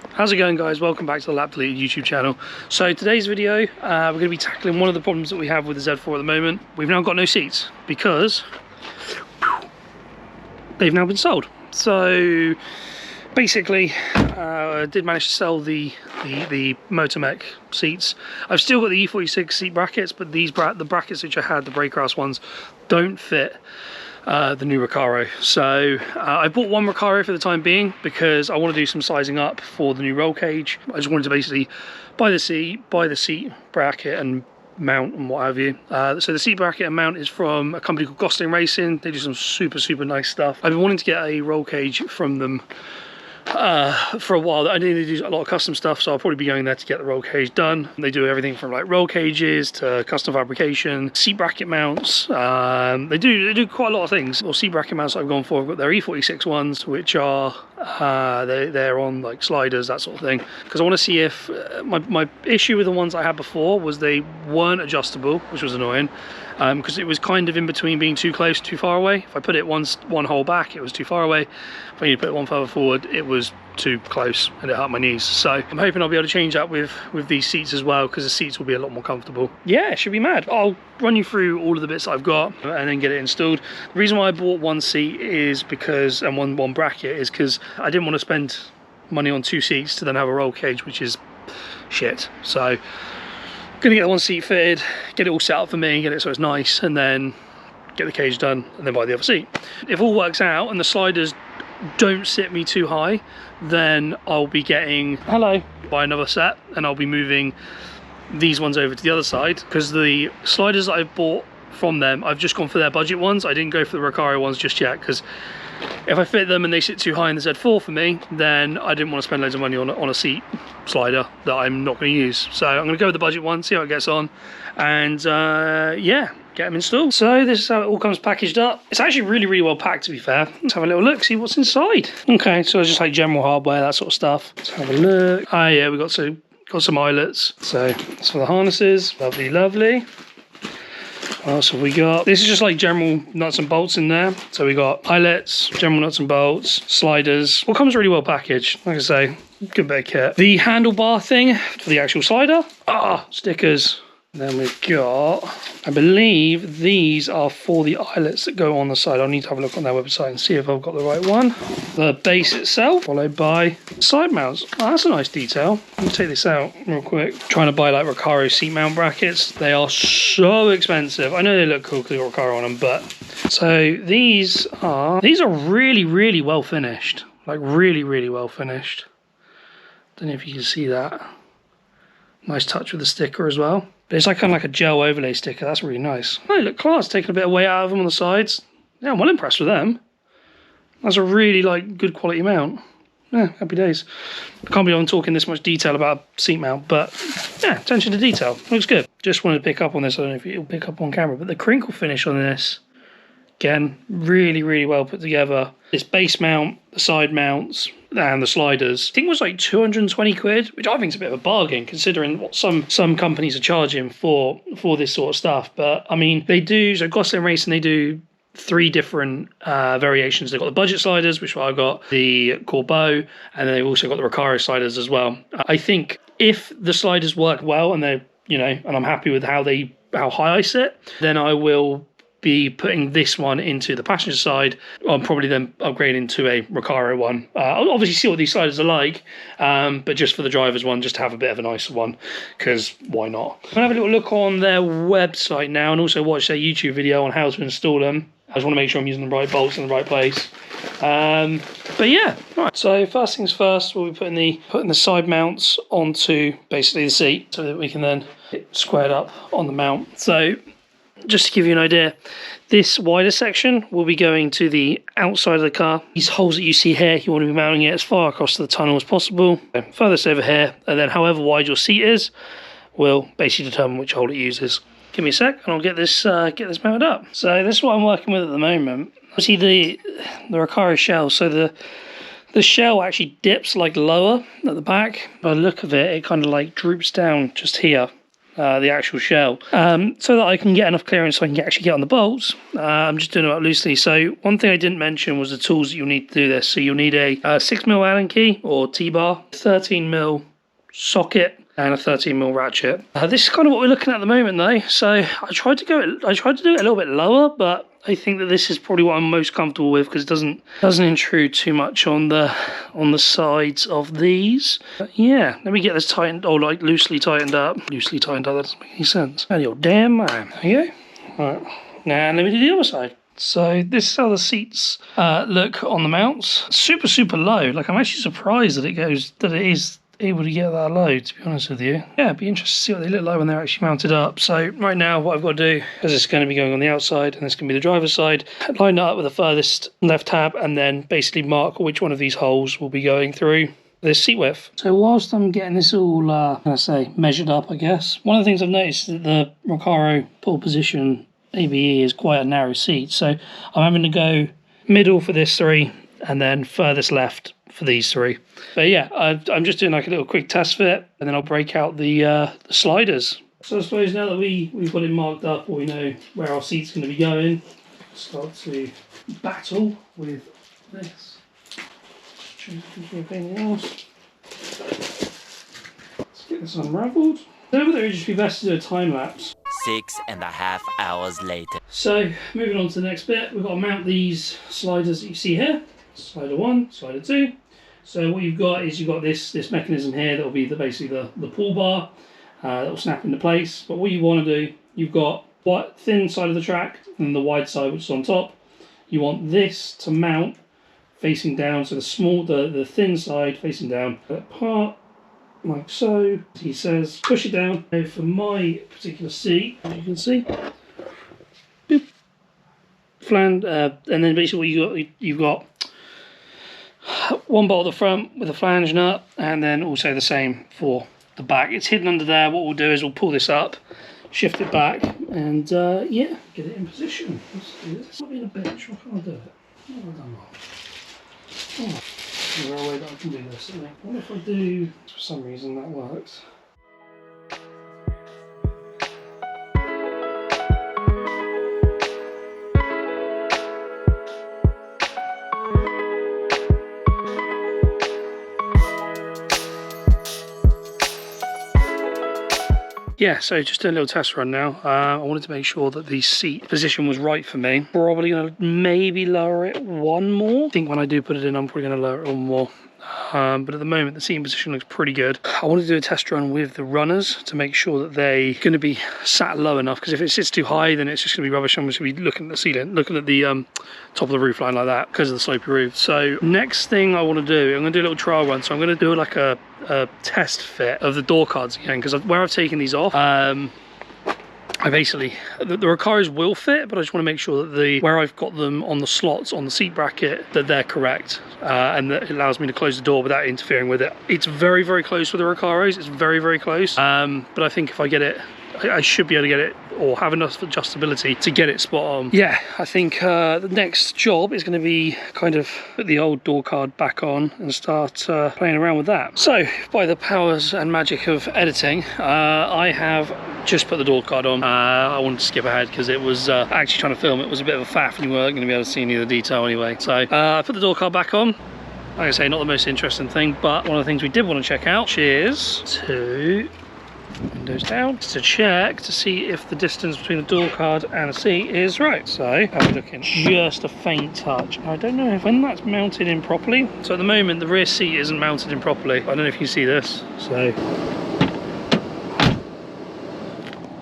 How's it going, guys? Welcome back to the Lap Deleted YouTube channel. So today's video, we're going to be tackling one of the problems that we have with the Z4 at the moment. We've now got no seats because they've now been sold. So basically, I did manage to sell the Motormech seats. I've still got the E86 seat brackets, but the brackets which I had, the brake house ones, don't fit the new Recaro. So I bought one Recaro for the time being because I want to do some sizing up for the new roll cage. I just wanted to basically buy the seat bracket and mount and what have you. So the seat bracket and mount is from a company called Gosling Racing. They do some super nice stuff. I've been wanting to get a roll cage from them for a while. I know they do a lot of custom stuff, so I'll probably be going there to get the roll cage done. They do everything from like roll cages to custom fabrication, seat bracket mounts. They do quite a lot of things. Well, seat bracket mounts I've gone for, I've got their E86 ones, which are they're on like sliders, that sort of thing, because I want to see if my issue with the ones I had before was they weren't adjustable, which was annoying, because it was kind of in between being too close, too far away. If I put it one hole back, it was too far away. If I need to put it one further forward, it was too close and it hurt my knees. So I'm hoping I'll be able to change that with these seats as well, because the seats will be a lot more comfortable. Yeah, it should be mad. I'll run you through all of the bits that I've got and then get it installed. The reason why I bought one seat is because, and one bracket, is because I didn't want to spend money on two seats to then have a roll cage, which is shit. So I'm gonna get the one seat fitted, get it all set up for me, get it so it's nice, and then get the cage done and then buy the other seat. If all works out and the sliders don't sit me too high, then I'll be getting buy another set, and I'll be moving these ones over to the other side, because the sliders that I've bought from them, I've just gone for their budget ones. I didn't go for the Recaro ones just yet, because if I fit them and they sit too high in the Z4 for me, then I didn't want to spend loads of money on a seat slider that I'm not going to use. So I'm going to go with the budget one, see how it gets on, and yeah, get them installed. So this is how it all comes packaged up. It's actually really well packed, to be fair. Let's have a little look, see what's inside. Okay, so it's just like general hardware, that sort of stuff. Let's have a look. Oh yeah, we got some eyelets. So that's for the harnesses. Lovely. What else have we got? This is just like general nuts and bolts in there. So we got eyelets, general nuts and bolts, sliders. All comes really well packaged. Like I say, good bit of kit. The handlebar thing for the actual slider. Stickers. Then we've got, I believe these are for the eyelets that go on the side. I'll need to have a look on their website and see if I've got the right one. The base itself, followed by side mounts. Oh, that's a nice detail. Let me take this out real quick. Trying to buy like Recaro seat mount brackets. They are so expensive. I know they look cool because they've got Recaro on them, but so these are really well finished. Like really well finished. Don't know if you can see that. Nice touch with the sticker as well. But it's like kind of like a gel overlay sticker. That's really nice. Oh, look, class. Taking a bit of weight out of them on the sides. Yeah, I'm well impressed with them. That's a really like good quality mount. Yeah, happy days. I can't believe I'm talking this much detail about a seat mount, but yeah, attention to detail. Looks good. Just wanted to pick up on this. I don't know if it'll pick up on camera, but the crinkle finish on this, again, really well put together. This base mount, the side mounts, and the sliders, I think it was like 220 quid, which I think is a bit of a bargain considering what some companies are charging for this sort of stuff. But I mean, they do, so Gosling Racing, they do 3 different variations. They've got the budget sliders, which I got, the Corbeau, and then they've also got the Recaro sliders as well. I think if the sliders work well and they're, and I'm happy with how high I sit, then I will be putting this one into the passenger side. I'm probably then upgrading to a Recaro one. I'll obviously see what these sliders are like, but just for the driver's one, just to have a bit of a nicer one, because why not? I'm gonna have a little look on their website now and also watch their YouTube video on how to install them. I just want to make sure I'm using the right bolts in the right place. But yeah, right. So first things first, we'll be putting the side mounts onto basically the seat so that we can then get squared up on the mount. So just to give you an idea, this wider section will be going to the outside of the car. These holes that you see here, you want to be mounting it as far across the tunnel as possible. Furthest over here, and then however wide your seat is will basically determine which hole it uses. Give me a sec and I'll get this mounted up. So this is what I'm working with at the moment. Obviously the Recaro shell, so the shell actually dips like lower at the back. By the look of it, it kind of like droops down just here. the actual shell, so that I can get enough clearance so I can actually get on the bolts. I'm just doing it up loosely. So one thing I didn't mention was the tools that you'll need to do this. So you'll need a 6mm Allen key or T-bar, 13mm socket, and a 13mm ratchet. This is kind of what we're looking at the moment though. So I tried to do it a little bit lower, but I think that this is probably what I'm most comfortable with because it doesn't intrude too much on the sides of these. But yeah, let me get this tightened, or like loosely tightened up. Loosely tightened up, that doesn't make any sense. And your damn man. There you go. Alright, now let me do the other side. So this is how the seats look on the mounts. Super low. Like I'm actually surprised that it is able to get that low, to be honest with you. Yeah, it'd be interesting to see what they look like when they're actually mounted up. So right now what I've got to do, because it's going to be going on the outside and this can be the driver's side, line it up with the furthest left tab and then basically mark which one of these holes will be going through this seat width. So whilst I'm getting this all measured up, I guess, one of the things I've noticed is that the Recaro Pole Position ABE is quite a narrow seat, so I'm having to go middle for this 3 and then furthest left for these 3. But yeah, I'm just doing like a little quick test fit and then I'll break out the sliders. So I suppose now that we've got it marked up, or we know where our seat's going to be going, start to battle with this. Anything else. Let's get this unravelled. Over there, it'd just be best to do a time lapse. 6.5 hours later. So moving on to the next bit, we've got to mount these sliders that you see here. Slider 1, slider 2. So what you've got is this mechanism here that will be basically the pull bar that will snap into place. But what you want to do, you've got what thin side of the track and the wide side which is on top. You want this to mount facing down, so the thin side facing down. That part like so. He says push it down. Now for my particular seat, as you can see, boop, flange, and then basically you've got one bolt at the front with a flange nut, and then also the same for the back. It's hidden under there. What we'll do is we'll pull this up, shift it back, and yeah, get it in position. Let's do this. It's not being a bitch. Why can't I do it? What have I done wrong? Oh, is there a way that I can do this? What if I do? For some reason that works. Yeah, so just doing a little test run now. I wanted to make sure that the seat position was right for me. Probably going to maybe lower it one more. I think when I do put it in, I'm probably going to lower it one more. But at the moment, the seating position looks pretty good. I wanted to do a test run with the runners to make sure that they're going to be sat low enough, because if it sits too high, then it's just going to be rubbish. I'm just going to be looking at the ceiling, looking at the top of the roof line like that because of the slopey roof. So next thing I want to do, I'm going to do a little trial run. So I'm going to do like a test fit of the door cards again, because where I've taken these off, I basically, the Recaros will fit, but I just want to make sure that where I've got them on the slots on the seat bracket, that they're correct, and that it allows me to close the door without interfering with it. It's very close with the Recaros. It's very close, but I think if I get it, I should be able to get it, or have enough adjustability to get it spot on. Yeah, I think the next job is going to be kind of put the old door card back on and start playing around with that. So by the powers and magic of editing, I have just put the door card on. I wanted to skip ahead because it was actually trying to film. It was a bit of a faff and you weren't going to be able to see any of the detail anyway. So I put the door card back on. Like I say, not the most interesting thing, but one of the things we did want to check out, cheers to windows down, to check to see if the distance between the door card and the seat is right. So I'm looking just a faint touch. I don't know if when that's mounted in properly. So at the moment the rear seat isn't mounted in properly. I don't know if you can see this. So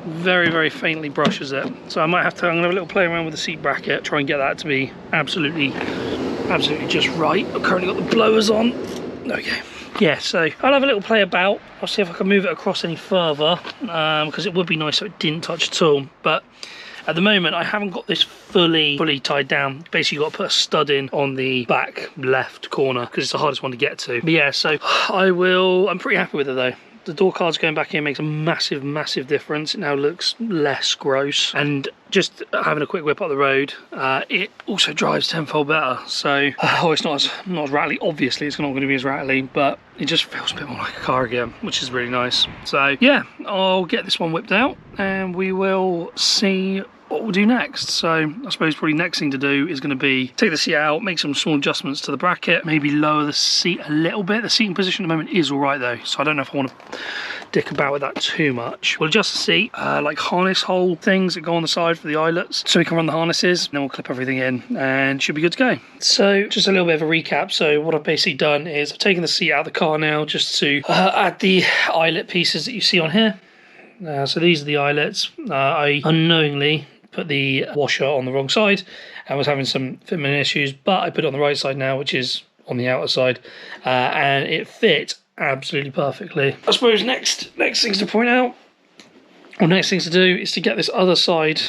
very faintly brushes it. So I'm gonna have a little play around with the seat bracket, try and get that to be absolutely just right. I've currently got the blowers on. Okay. Yeah, so I'll have a little play about. I'll see if I can move it across any further, because it would be nice if it didn't touch at all. But at the moment, I haven't got this fully tied down. Basically, you've got to put a stud in on the back left corner because it's the hardest one to get to. But yeah, so I'm pretty happy with it though. The door cards going back in makes a massive difference. It now looks less gross, and just having a quick whip up the road, it also drives tenfold better. So it's not as rattly. Obviously it's not going to be as rattly, but it just feels a bit more like a car again, which is really nice. So yeah, I'll get this one whipped out and we will see what we'll do next. So I suppose probably next thing to do is going to be take the seat out, make some small adjustments to the bracket, maybe lower the seat a little bit. The seating position at the moment is all right though, so I don't know if I want to dick about with that too much. We'll adjust the seat, like harness hole things that go on the side for the eyelets, so we can run the harnesses, and then we'll clip everything in and should be good to go. So just a little bit of a recap. So what I've basically done is I've taken the seat out of the car now just to add the eyelet pieces that you see on here. So these are the eyelets. I unknowingly put the washer on the wrong side and was having some fitment issues, but I put it on the right side now, which is on the outer side, and it fit absolutely perfectly. I suppose next things to point out, or next things to do, is to get this other side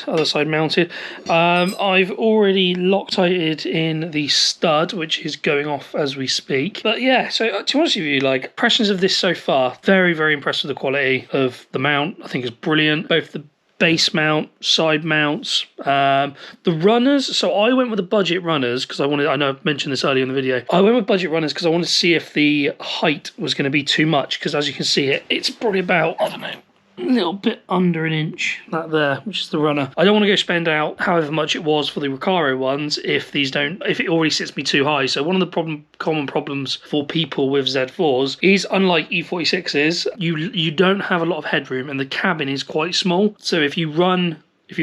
mounted. I've already Loctited in the stud, which is going off as we speak. But yeah, so to be honest with you, like, impressions of this so far, very impressed with the quality of the mount. I think it's brilliant, both the base mount, side mounts, the runners. So I went with the budget runners because I know I've mentioned this earlier in the video. I went with budget runners because I wanted to see if the height was going to be too much, because as you can see, it's probably about, I don't know, a little bit under an inch, that there, which is the runner. I don't want to go spend out however much it was for the Recaro ones if it already sits me too high. So one of the common problems for people with Z4s is, unlike E46s, you don't have a lot of headroom and the cabin is quite small. So if you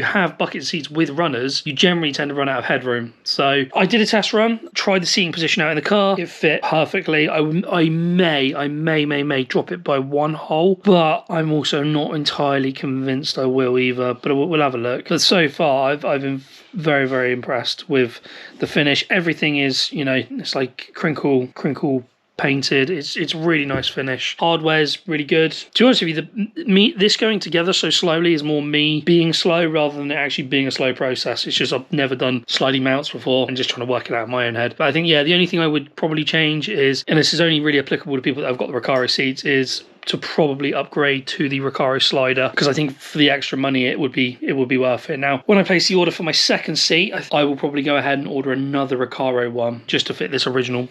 have bucket seats with runners, you generally tend to run out of headroom. So I did a test run, tried the seating position out in the car. It fit perfectly. I may drop it by one hole, but I'm also not entirely convinced I will either. But we'll have a look. But so far, I've been very impressed with the finish. Everything is, it's like crinkle painted. It's really nice finish. Hardware's really good. To be honest with you, this going together so slowly is more me being slow rather than it actually being a slow process. It's just I've never done sliding mounts before and just trying to work it out in my own head. But I think, yeah, the only thing I would probably change is, and this is only really applicable to people that have got the Recaro seats, is to probably upgrade to the Recaro slider, because I think for the extra money it would be worth it. Now, when I place the order for my second seat, I will probably go ahead and order another Recaro one just to fit this original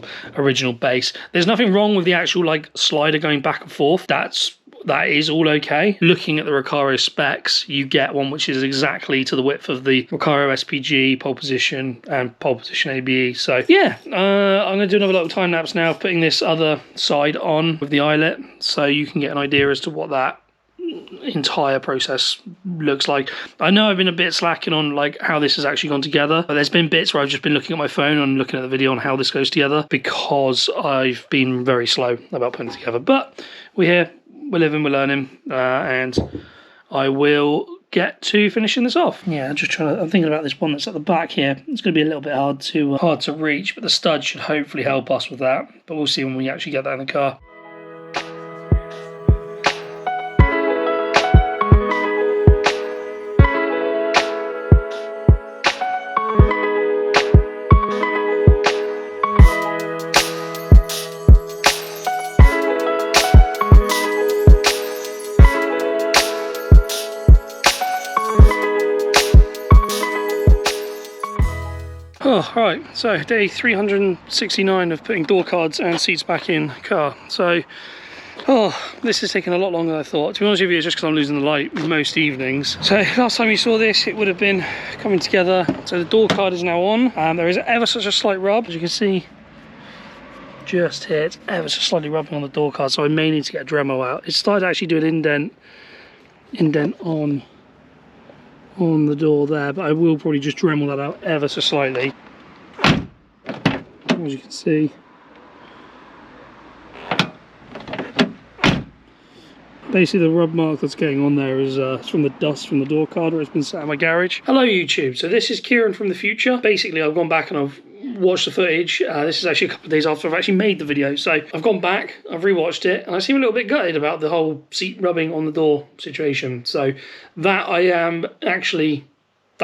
base. There's nothing wrong with the actual like slider going back and forth. That is all okay. Looking at the Recaro specs, you get one which is exactly to the width of the Recaro SPG, Pole Position, and Pole Position ABE. So yeah, I'm going to do another little time lapse now, putting this other side on with the eyelet, so you can get an idea as to what that entire process looks like. I know I've been a bit slacking on like how this has actually gone together, but there's been bits where I've just been looking at my phone and looking at the video on how this goes together, because I've been very slow about putting it together. But we're here. We're living, we're learning, and I will get to finishing this off. Yeah, I'm thinking about this one that's at the back here. It's going to be a little bit hard to reach, but the stud should hopefully help us with that. But we'll see when we actually get that in the car. Oh, right, so day 369 of putting door cards and seats back in car. So, this is taking a lot longer than I thought. To be honest with you, it's just because I'm losing the light most evenings. So last time you saw this, it would have been coming together. So the door card is now on. There is ever such a slight rub, as you can see. Just here, it's ever so slightly rubbing on the door card, so I may need to get a Dremel out. It started to actually do an indent on the door there, but I will probably just Dremel that out ever so slightly. As you can see, basically the rub mark that's getting on there is from the dust from the door card where it's been sat in my garage. Hello YouTube, so this is Kieran from the future. Basically I've gone back and I've watched the footage. This is actually a couple of days after I've actually made the video, so I've gone back, I've rewatched it, and I seem a little bit gutted about the whole seat rubbing on the door situation. So that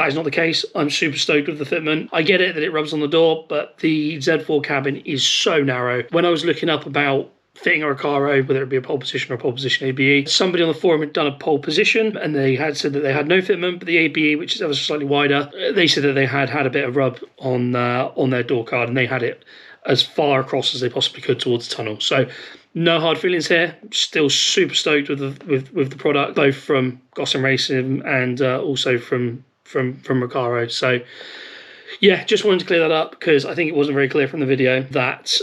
is not the case. I'm super stoked with the fitment. I get it that it rubs on the door, but the Z4 cabin is so narrow. When I was looking up about fitting a Recaro, whether it be a pole position or a pole position ABE. Somebody on the forum had done a pole position and they had said that they had no fitment, but the ABE, which is ever so slightly wider, they said that they had a bit of rub on their door card, and they had it as far across as they possibly could towards the tunnel. So no hard feelings here. Still super stoked with the product, both from Gosling Racing and also from Recaro. So yeah, just wanted to clear that up because I think it wasn't very clear from the video that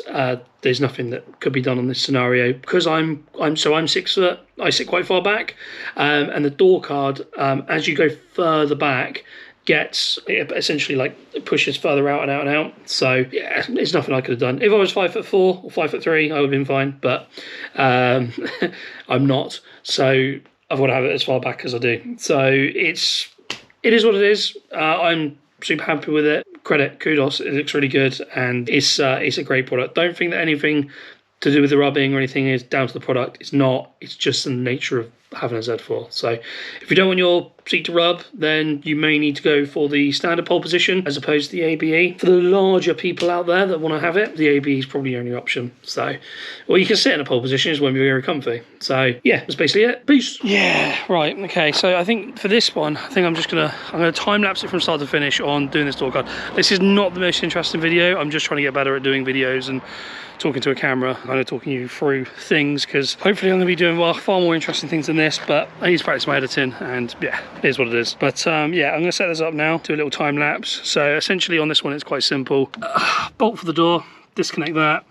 there's nothing that could be done on this scenario. Because I'm 6 foot, I sit quite far back, and the door card, as you go further back, gets essentially like pushes further out and out and out. So yeah, there's nothing I could have done. If I was 5'4" or 5'3", I would have been fine, but I'm not. So I've got to have it as far back as I do. So it is what it is. I'm super happy with it. Kudos, it looks really good, and it's a great product. Don't think that anything to do with the rubbing or anything is down to the product. It's not. It's just the nature of having a Z4. So if you don't want your seat to rub, then you may need to go for the standard pole position as opposed to the ABE. For the larger people out there that want to have it, the ABE is probably your only option. So, well, you can sit in a pole position, it won't be very comfy. So yeah, that's basically it. Peace. Yeah, right, okay. So I think for this one, I'm gonna time lapse it from start to finish on doing this door card. This is not the most interesting video. I'm just trying to get better at doing videos and talking to a camera, kind of talking you through things, because hopefully I'm going to be doing far more interesting things than this, but I need to practice my editing, and yeah, it is what it is. But yeah, I'm going to set this up now, do a little time lapse. So essentially on this one, it's quite simple. Bolt for the door, disconnect that.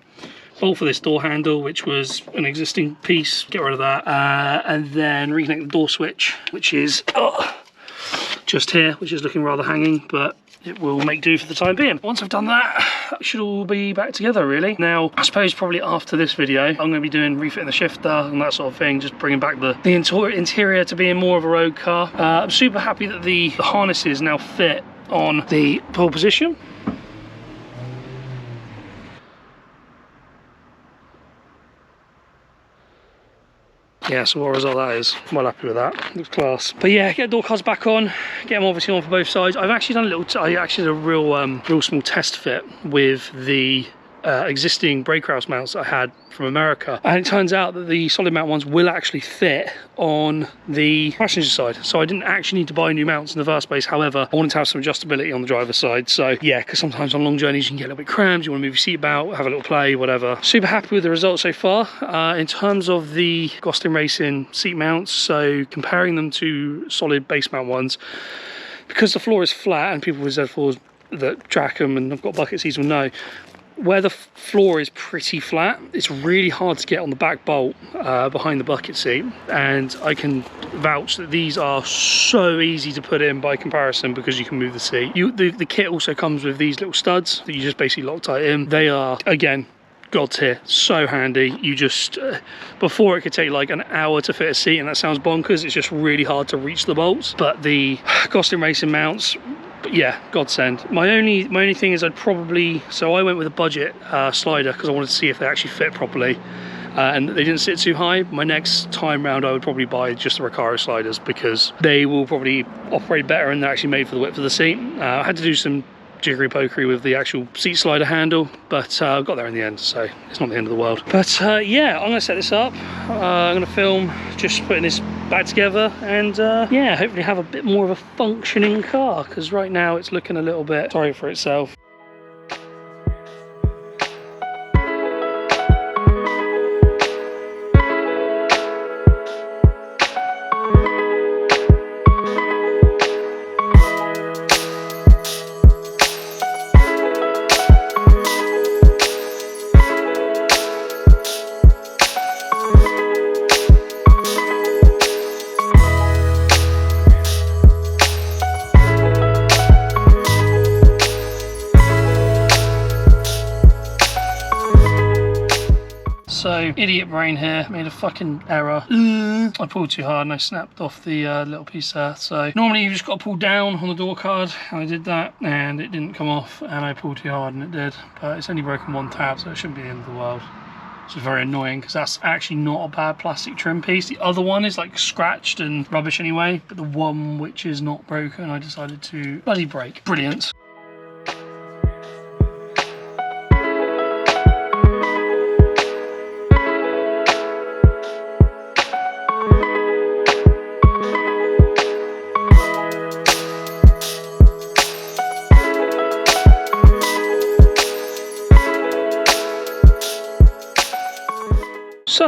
Bolt for this door handle, which was an existing piece, get rid of that. And then reconnect the door switch, which is just here, which is looking rather hanging, but it will make do for the time being. Once I've done that, that should all be back together really. Now, I suppose probably after this video, I'm going to be doing refitting the shifter and that sort of thing, just bringing back the interior to being more of a road car. I'm super happy that the harnesses now fit on the pole position. Yeah, so what result that is. I'm well happy with that. Looks class. But yeah, get door cards back on. Get them obviously on for both sides. I've actually done a little. I actually did a real small test fit with the existing brake house mounts I had from America, and it turns out that the solid mount ones will actually fit on the passenger side, so I didn't actually need to buy new mounts in the first place. However, I wanted to have some adjustability on the driver's side. So yeah, because sometimes on long journeys you can get a little bit crammed, you want to move your seat about, have a little play, whatever. Super happy with the results so far. In terms of the Gosling Racing seat mounts, so comparing them to solid base mount ones, because the floor is flat, and people with Z4s that track them and have got bucket seats will know, where the floor is pretty flat, it's really hard to get on the back bolt behind the bucket seat, and I can vouch that these are so easy to put in by comparison because you can move the seat. The kit also comes with these little studs that you just basically lock tight in. They are, again, God's here, so handy. You just before it could take like an hour to fit a seat, and that sounds bonkers. It's just really hard to reach the bolts, but the Gosling Racing mounts, yeah, godsend. My only thing is I went with a budget slider because I wanted to see if they actually fit properly, and they didn't sit too high. My next time round I would probably buy just the Recaro sliders because they will probably operate better and they're actually made for the width of the seat. I had to do some jiggery pokery with the actual seat slider handle, but I got there in the end, so it's not the end of the world. But yeah, I'm gonna set this up. I'm gonna film just putting this back together, and yeah, hopefully have a bit more of a functioning car, because right now it's looking a little bit sorry for itself. So, idiot brain here, made a fucking error. I pulled too hard and I snapped off the little piece there. So, normally you've just got to pull down on the door card, and I did that and it didn't come off, and I pulled too hard and it did. But it's only broken one tab, so it shouldn't be the end of the world. Which is very annoying because that's actually not a bad plastic trim piece. The other one is like scratched and rubbish anyway, but the one which is not broken, I decided to bloody break. Brilliant.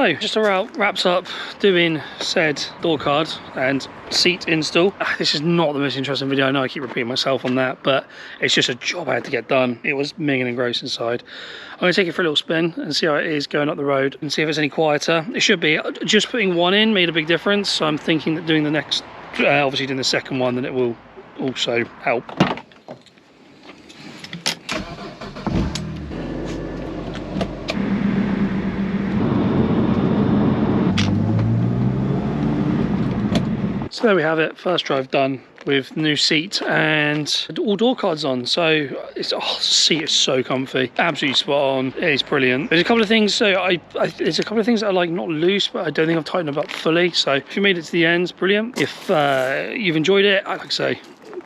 So just about wraps up doing said door card and seat install. This is not the most interesting video. I know I keep repeating myself on that, but it's just a job I had to get done. It was minging and gross inside. I'm going to take it for a little spin and see how it is going up the road and see if it's any quieter. It should be. Just putting one in made a big difference, so I'm thinking that doing the next, obviously doing the second one, then it will also help. So there we have it, first drive done with new seat and all door cards on. So it's, oh, the seat is so comfy, absolutely spot on. It is brilliant. There's a couple of things, so there's a couple of things that are like not loose, but I don't think I've tightened them up fully. So if you made it to the end, brilliant. If you've enjoyed it, like I say,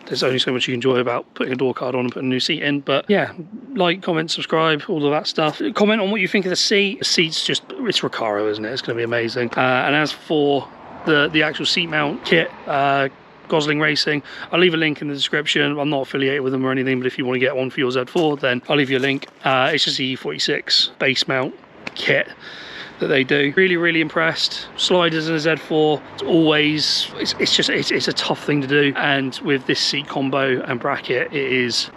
there's only so much you can enjoy about putting a door card on and putting a new seat in. But yeah, like, comment, subscribe, all of that stuff. Comment on what you think of the seat. The seat's just, it's Recaro, isn't it? It's going to be amazing. And as for the actual seat mount kit, Gosling Racing, I'll leave a link in the description. I'm not affiliated with them or anything, but if you want to get one for your Z4, then I'll leave you a link. It's just the E86 base mount kit that they do. Really impressed. Sliders in a Z4, it's always, it's a tough thing to do, and with this seat combo and bracket, it is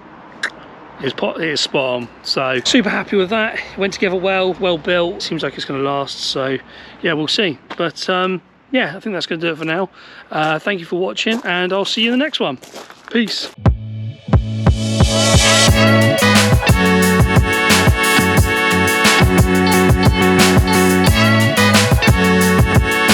spot on. So super happy with that. It went together well built. Seems like it's going to last, so yeah, we'll see. But yeah, I think that's going to do it for now. Thank you for watching, and I'll see you in the next one. Peace.